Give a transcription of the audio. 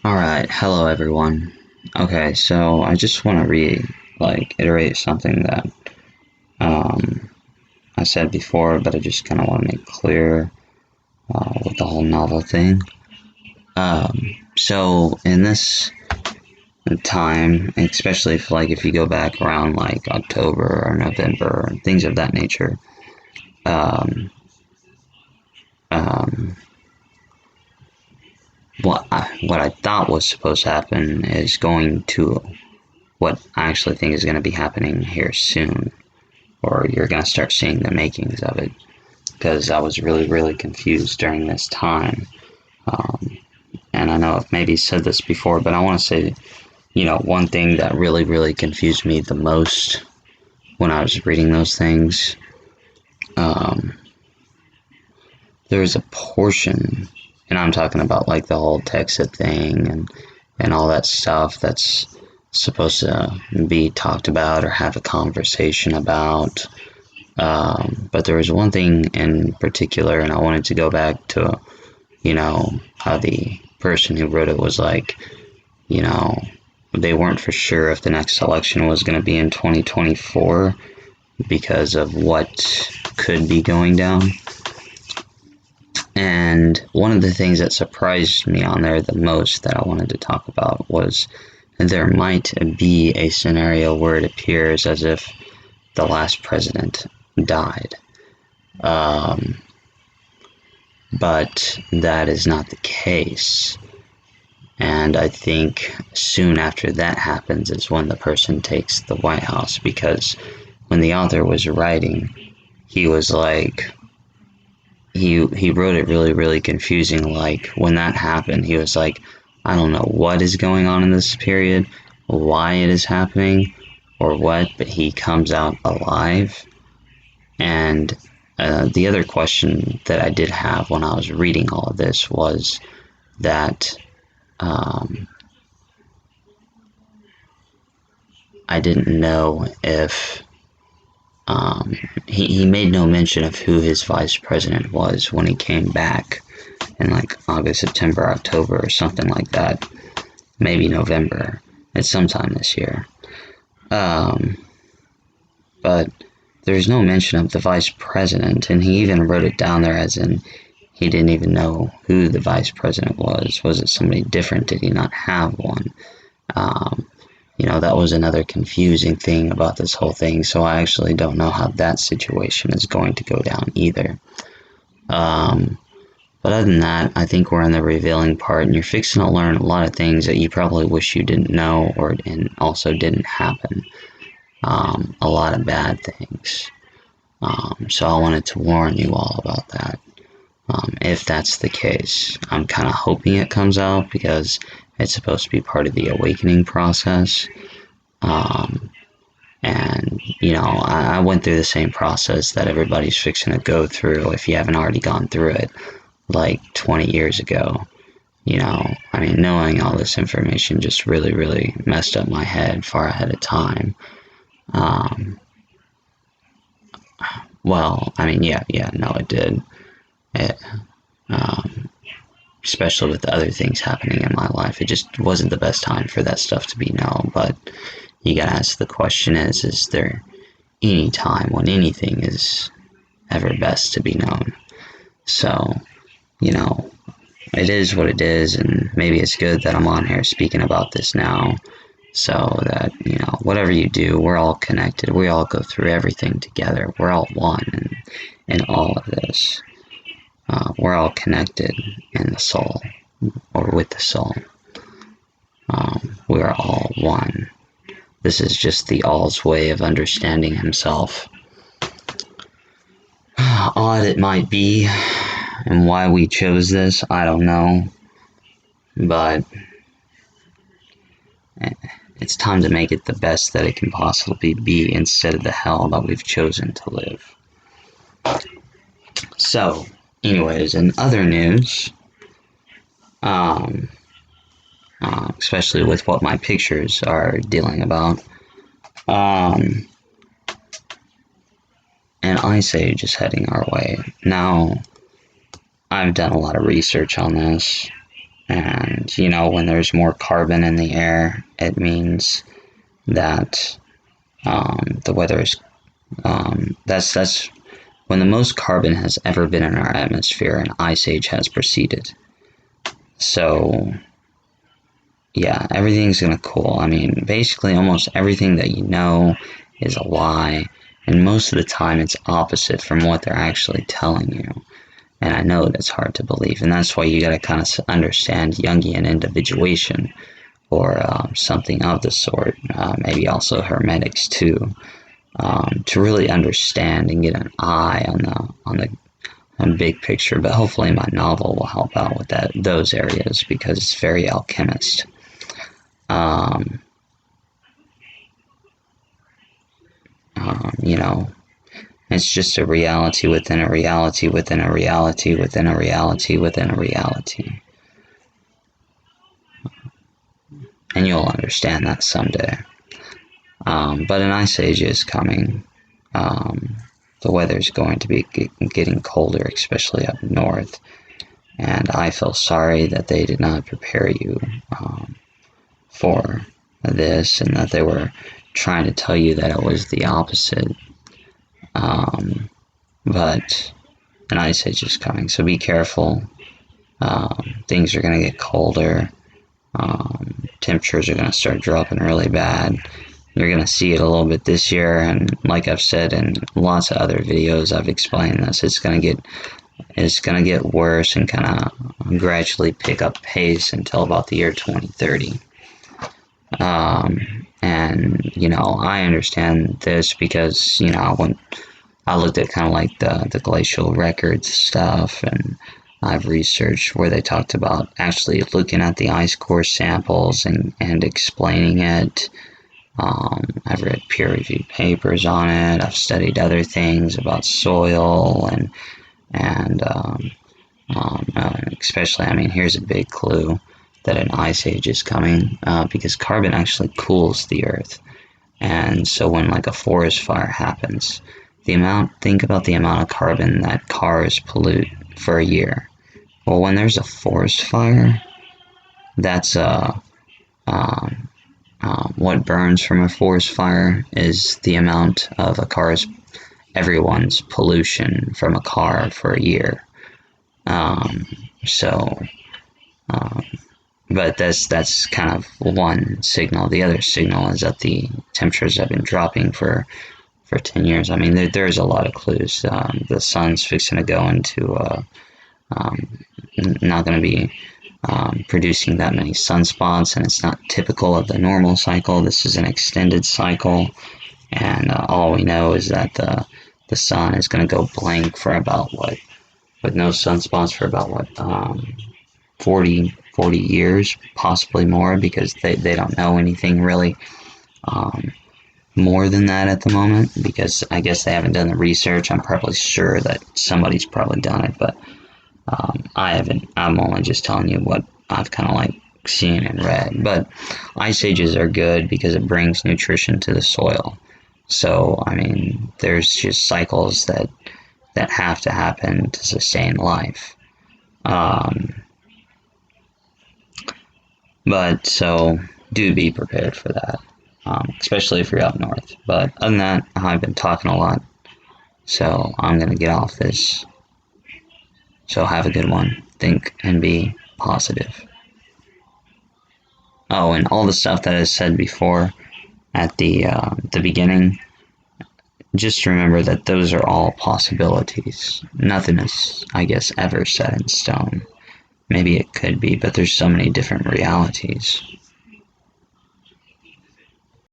Alright, hello everyone. Okay, so I just want to iterate something that um, I said before, but I just kind of want to make clear with the whole novel thing. So in this time, especially if you go back around like October or November, things of that nature, um, um, what I thought was supposed to happen is going to what I actually think is going to be happening here soon, or you're going to start seeing the makings of it, because I was really, really confused during this time. Um, and I know I've maybe said this before, but I want to say, one thing that really, really confused me the most when I was reading those things, um, there was a portion, and I'm talking about like the whole Texas thing and all that stuff that's supposed to be talked about or have a conversation about. But there was one thing in particular, and I wanted to go back to, how the person who wrote it was like, you know, they weren't for sure if the next election was going to be in 2024 because of what could be going down. And one of the things that surprised me on there the most that I wanted to talk about was there might be a scenario where it appears as if the last president died. Um, but that is not the case. And I think soon after that happens is when the person takes the White House, because when the author was writing, he was like, he wrote it really, really confusing. Like, when that happened, he was like, I don't know what is going on in this period, why it is happening, or what, but he comes out alive. And the other question that I did have when I was reading all of this was that um, I didn't know if he made no mention of who his vice president was when he came back in like August, September, October, or something like that. Maybe November. It's sometime this year. Um, but there's no mention of the vice president, and he even wrote it down there as in he didn't even know who the vice president was. Was it somebody different? Did he not have one? Um, that was another confusing thing about this whole thing, so I actually don't know how that situation is going to go down either. Um, but other than that, I think we're in the revealing part, and you're fixing to learn a lot of things that you probably wish you didn't know, and also didn't happen. A lot of bad things. So I wanted to warn you all about that. If that's the case, I'm kind of hoping it comes out because it's supposed to be part of the awakening process. Um, and, I went through the same process that everybody's fixing to go through if you haven't already gone through it, like 20 years ago. Knowing all this information just really, really messed up my head far ahead of time. Um, no, it did. It, um, Especially with the other things happening in my life. It just wasn't the best time for that stuff to be known. But you gotta ask the question is there any time when anything is ever best to be known? So, you know, it is what it is, and maybe it's good that I'm on here speaking about this now so that, whatever you do, we're all connected. We all go through everything together. We're all one in all of this. We're all connected in the soul, or with the soul. We are all one. This is just the all's way of understanding himself. Odd it might be, and why we chose this, I don't know. But it's time to make it the best that it can possibly be instead of the hell that we've chosen to live. So, anyways, in other news, um, especially with what my pictures are dealing about, um, and Ice Age is heading our way. Now, I've done a lot of research on this, And, you know, when there's more carbon in the air, it means that the weather is, that's when the most carbon has ever been in our atmosphere, an ice age has proceeded. So, yeah, everything's gonna cool. I mean, basically almost everything that you know is a lie, and most of the time it's opposite from what they're actually telling you. And I know that's hard to believe, and that's why you gotta kind of understand Jungian individuation, or something of the sort, maybe also Hermetics too, to really understand and get an eye on the big picture. But hopefully my novel will help out with those areas, because it's very alchemist. You know, it's just a reality within a reality within a reality within a reality within a reality. And you'll understand that someday. But an ice age is coming. The weather's going to be getting colder, especially up north. And I feel sorry that they did not prepare you for this, and that they were trying to tell you that it was the opposite. But an ice age is coming, so be careful. Things are going to get colder. Temperatures are going to start dropping really bad. You're going to see it a little bit this year, and like I've said in lots of other videos, I've explained this. It's going to get worse and kind of gradually pick up pace until about the year 2030. And you know, I understand this because, you know, when I looked at kind of like the glacial records stuff, and I've researched where they talked about actually looking at the ice core samples and explaining it. I've read peer-reviewed papers on it. I've studied other things about soil and especially, I mean, here's a big clue that an ice age is coming, because carbon actually cools the earth. And so when like a forest fire happens, think about the amount of carbon that cars pollute for a year. Well, when there's a forest fire, that's what burns from a forest fire is the amount of everyone's pollution from a car for a year. So, but that's kind of one signal. The other signal is that the temperatures have been dropping for 10 years. I mean, there's a lot of clues. The sun's fixing to go into not going to be producing that many sunspots, and it's not typical of the normal cycle. This is an extended cycle, and all we know is that the sun is going to go blank for about with no sunspots for about 40 years, possibly more, because they don't know anything really more than that at the moment, because I guess they haven't done the research. I'm probably sure that somebody's probably done it, but I haven't. I'm only just telling you what I've kind of like seen and read. But ice ages are good because it brings nutrition to the soil. So, I mean, there's just cycles that have to happen to sustain life. But so do be prepared for that, especially if you're up north. But other than that, I've been talking a lot, so I'm gonna get off this. So have a good one. Think and be positive. Oh, and all the stuff that I said before at the beginning, just remember that those are all possibilities. Nothing is, I guess, ever set in stone. Maybe it could be, but there's so many different realities.